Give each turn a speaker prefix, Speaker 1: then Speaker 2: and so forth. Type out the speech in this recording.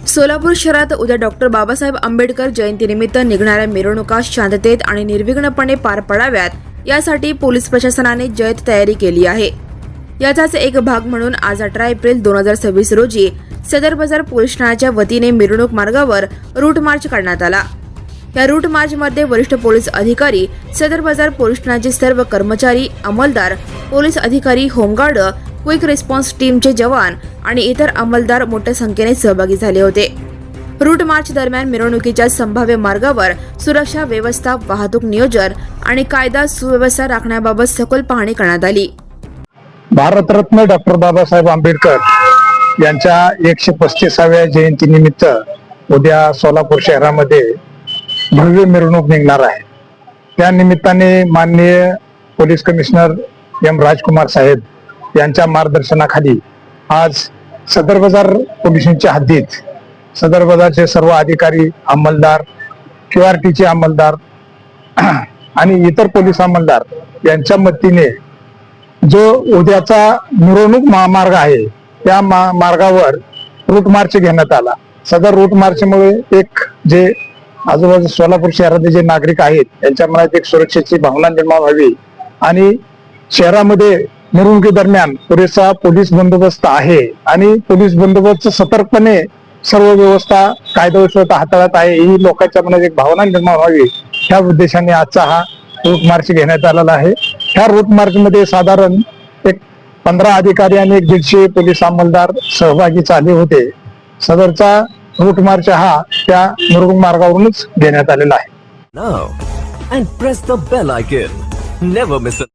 Speaker 1: सोलापूर शहरात उद्या डॉक्टर बाबासाहेब आंबेडकर जयंतीनिमित्त निघणाऱ्या मिरवणुका शांततेत आणि निर्विघ्नपणे पार पडाव्यात यासाठी पोलीस प्रशासनाने जय्यत तयारी केली आहे। याचाच एक भाग म्हणून आज 18 एप्रिल 2026 रोजी सदर बाजार पोलीस ठाण्याच्या वतीने मिरवणूक मार्गावर रूट मार्च काढण्यात आला। या रूट मार्चमध्ये वरिष्ठ पोलीस अधिकारी, सदर बाजार पोलीस ठाण्याचे सर्व कर्मचारी, अंमलदार, पोलीस अधिकारी, होमगार्ड, क्विक रिस्पॉन्स टीमचे जवान आणि इतर अंमलदार मोठ्या संख्येने सहभागी झाले होते। रूट मार्च दरम्यान मिरवणुकीच्या संभाव्य मार्गावर सुरक्षा व्यवस्था, वाहतूक नियोजन आणि कायदा सुव्यवस्था राखण्याबाबत सखोल पाहणी करण्यात आली।
Speaker 2: भारतरत्न डॉक्टर बाबासाहेब आंबेडकर यांच्या 135व्या जयंतीनिमित्त उद्या सोलापूर शहरामध्ये भव्य मिरवणूक निघणार आहे। त्या निमित्ताने माननीय पोलीस कमिशनर एम राजकुमार साहेब यांच्या मार्गदर्शनाखाली आज सदर बाजार पोलिसांच्या हद्दीत सदर बाजारचे सर्व अधिकारी, अंमलदार, QRTचे अंमलदार आणि इतर पोलीस अंमलदार यांच्या मदतीने जो उद्याचा मिरवणूक महामार्ग आहे त्या मार्गावर रूट मार्च घेण्यात आला। सदर रूट मार्चमुळे एक जे आजूबाजू सोलापूर शहरातले जे नागरिक आहेत त्यांच्या मनात एक सुरक्षेची भावना निर्माण व्हावी आणि शहरामध्ये मिरवणुकी दरम्यान पुरेसा पोलीस बंदोबस्त आहे आणि पोलीस बंदोबस्त सतर्कपणे सर्व व्यवस्था कायदा व्यवस्था हाताळत आहे ही लोकांच्या मनात एक भावना निर्माण व्हावी ह्या उद्देशाने आजचा हा रूट मार्च घेण्यात आलेला आहे। ह्या रूट मार्च मध्ये साधारण एक 15 अधिकारी आणि 150 पोलीस अंमलदार सहभागी झाले होते। सदरचा रूट मार्च हा त्या मिरवणूक मार्गावरूनच घेण्यात आलेला आहे।
Speaker 3: Now and press the bell icon. Never miss a